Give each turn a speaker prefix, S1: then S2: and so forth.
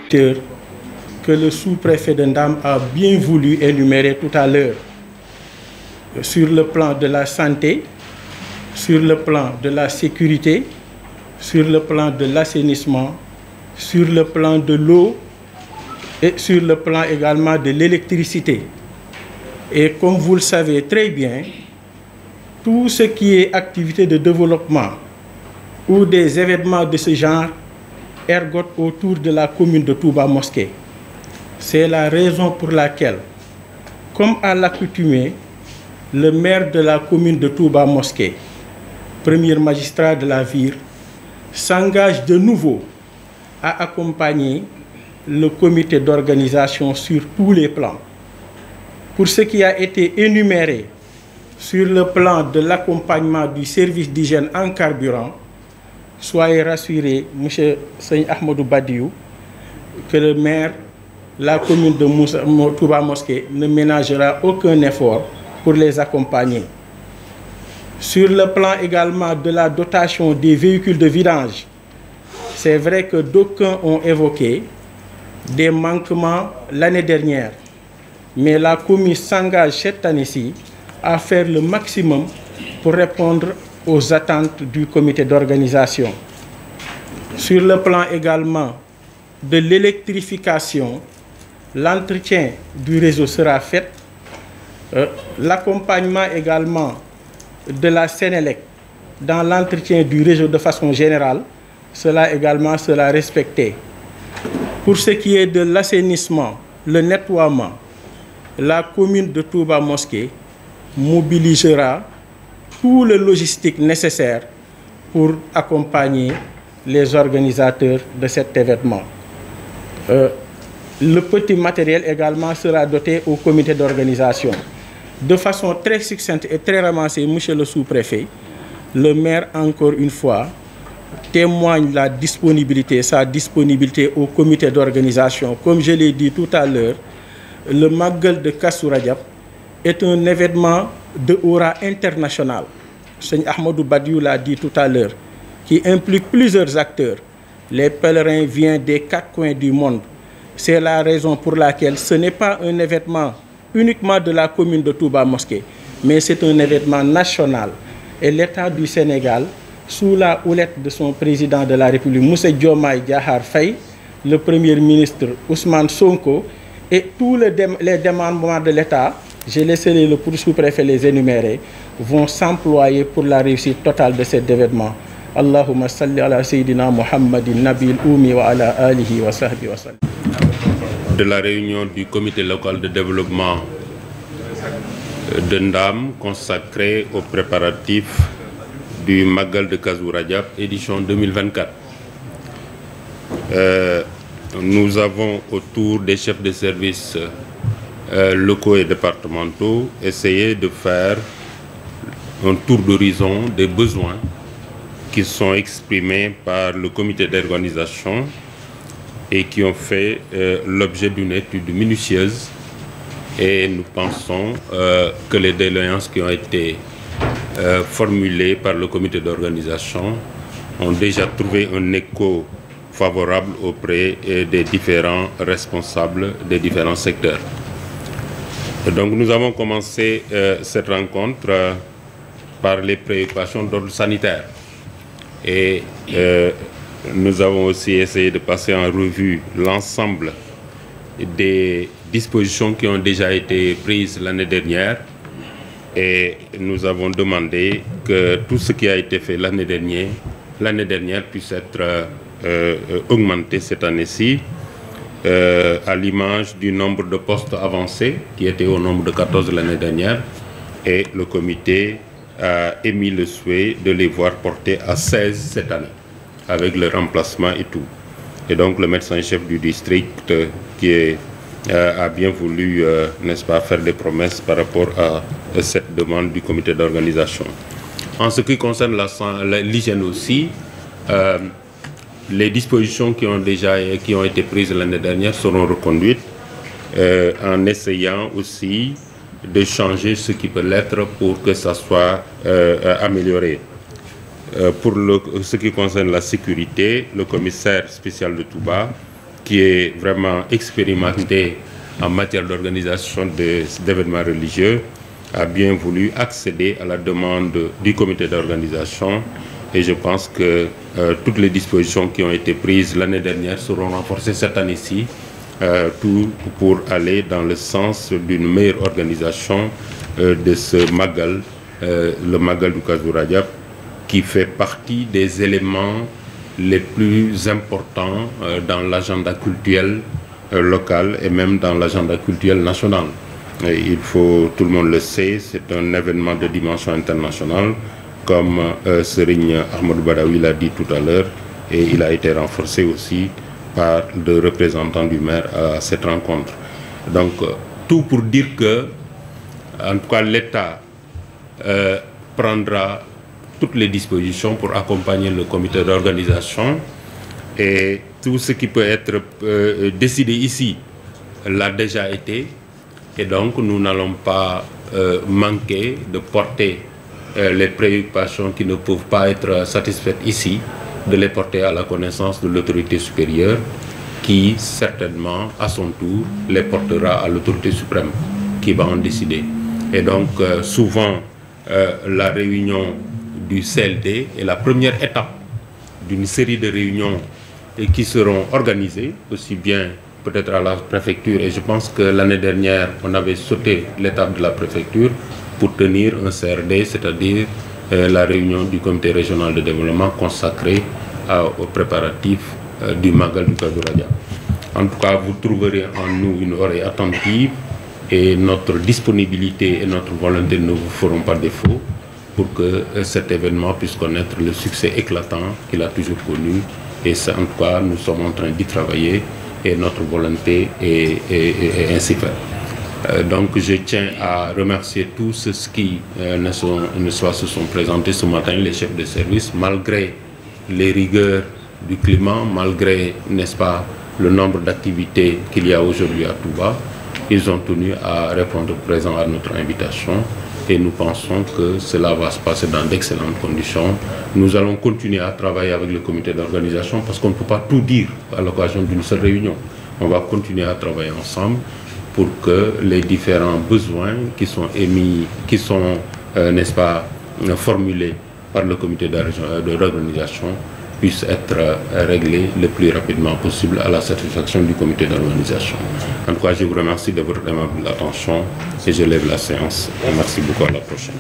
S1: que le sous-préfet de Ndam a bien voulu énumérer tout à l'heure, sur le plan de la santé, sur le plan de la sécurité, sur le plan de l'assainissement, sur le plan de l'eau et sur le plan également de l'électricité. Et comme vous le savez très bien, tout ce qui est activité de développement ou des événements de ce genre ergotent autour de la commune de Touba Mosquée. C'est la raison pour laquelle, comme à l'accoutumée, le maire de la commune de Touba Mosquée, premier magistrat de la ville, s'engage de nouveau à accompagner le comité d'organisation sur tous les plans. Pour ce qui a été énuméré sur le plan de l'accompagnement du service d'hygiène en carburant, soyez rassurés, M. Seigne Ahmadou Badiou, que le maire, la commune de Touba Mosquée ne ménagera aucun effort pour les accompagner. Sur le plan également de la dotation des véhicules de vidange, c'est vrai que d'aucuns ont évoqué des manquements l'année dernière, mais la commune s'engage cette année-ci à faire le maximum pour répondre aux attentes du comité d'organisation. Sur le plan également de l'électrification, l'entretien du réseau sera fait. L'accompagnement également de la Sénélec dans l'entretien du réseau de façon générale, cela également sera respecté. Pour ce qui est de l'assainissement, le nettoiement, la commune de Touba Mosquée mobilisera tout le logistique nécessaire pour accompagner les organisateurs de cet événement. Le petit matériel également sera doté au comité d'organisation. De façon très succincte et très ramassée, monsieur le sous-préfet, le maire, encore une fois, témoigne sa disponibilité au comité d'organisation. Comme je l'ai dit tout à l'heure, le Magal de Kazu Rajab est un événement de aura internationale. Seigne Ahmadou Badiou l'a dit tout à l'heure, qui implique plusieurs acteurs. Les pèlerins viennent des 4 coins du monde. C'est la raison pour laquelle ce n'est pas un événement uniquement de la commune de Touba Mosquée, mais c'est un événement national. Et l'État du Sénégal, sous la houlette de son président de la République, Moussa Diomaye Diakhar Faye, le premier ministre Ousmane Sonko et tous les démembrements de l'État, j'ai laissé le sous-préfet les énumérer, vont s'employer pour la réussite totale de cet événement. Allahumma salli ala Sayyidina Muhammadin Nabil Oumi wa ala alihi wa sahbihi wa sallam.
S2: De la réunion du comité local de développement de Ndam consacrée aux préparatifs du Magal de Kazu Rajab édition 2024. Nous avons autour des chefs de services locaux et départementaux essayé de faire un tour d'horizon des besoins qui sont exprimés par le comité d'organisation et qui ont fait l'objet d'une étude minutieuse, et nous pensons que les doléances qui ont été formulées par le comité d'organisation ont déjà trouvé un écho favorable auprès des différents responsables des différents secteurs. Donc nous avons commencé cette rencontre par les préoccupations d'ordre sanitaire, et nous avons aussi essayé de passer en revue l'ensemble des dispositions qui ont déjà été prises l'année dernière, et nous avons demandé que tout ce qui a été fait l'année dernière puisse être augmenté cette année-ci, à l'image du nombre de postes avancés qui était au nombre de 14 l'année dernière, et le comité a émis le souhait de les voir portés à 16 cette année, avec le remplacement et tout. Et donc le médecin-chef du district a bien voulu, n'est-ce pas, faire des promesses par rapport à cette demande du comité d'organisation. En ce qui concerne l'hygiène aussi, les dispositions qui ont été prises l'année dernière seront reconduites, en essayant aussi de changer ce qui peut l'être pour que ça soit amélioré. Pour ce qui concerne la sécurité, le commissaire spécial de Touba, qui est vraiment expérimenté en matière d'organisation d'événements religieux, a bien voulu accéder à la demande du comité d'organisation, et je pense que toutes les dispositions qui ont été prises l'année dernière seront renforcées cette année-ci, tout pour aller dans le sens d'une meilleure organisation de ce Magal, le Magal du Kazu Rajab, qui fait partie des éléments les plus importants dans l'agenda culturel local et même dans l'agenda culturel national. Et il faut, tout le monde le sait, c'est un événement de dimension internationale, comme Serigne Ahmadou Badawi l'a dit tout à l'heure, et il a été renforcé aussi par le représentant du maire à cette rencontre. Donc, tout pour dire que, en tout cas, l'État prendra toutes les dispositions pour accompagner le comité d'organisation, et tout ce qui peut être décidé ici l'a déjà été, et donc nous n'allons pas manquer de porter les préoccupations qui ne peuvent pas être satisfaites ici, de les porter à la connaissance de l'autorité supérieure, qui certainement à son tour les portera à l'autorité suprême qui va en décider. Et donc souvent la réunion du CLD est la première étape d'une série de réunions qui seront organisées, aussi bien peut-être à la préfecture, et je pense que l'année dernière on avait sauté l'étape de la préfecture pour tenir un CRD, c'est-à-dire la réunion du comité régional de développement consacré aux préparatifs du Magal du Kazu Rajab. En tout cas, vous trouverez en nous une oreille attentive, et notre disponibilité et notre volonté ne vous feront pas défaut pour que cet événement puisse connaître le succès éclatant qu'il a toujours connu. Et ça, en tout cas, nous sommes en train d'y travailler, et notre volonté est ainsi faite. Donc je tiens à remercier tous ceux qui se sont présentés ce matin, les chefs de service, malgré les rigueurs du climat, malgré, n'est-ce pas, le nombre d'activités qu'il y a aujourd'hui à Touba. Ils ont tenu à répondre présent à notre invitation, et nous pensons que cela va se passer dans d'excellentes conditions. Nous allons continuer à travailler avec le comité d'organisation, parce qu'on ne peut pas tout dire à l'occasion d'une seule réunion. On va continuer à travailler ensemble pour que les différents besoins qui sont émis, qui sont, n'est-ce pas, formulés par le comité d'organisation puissent être réglés le plus rapidement possible à la satisfaction du comité d'organisation. En tout cas, je vous remercie de votre aimable attention, et je lève la séance. Merci beaucoup, à la prochaine.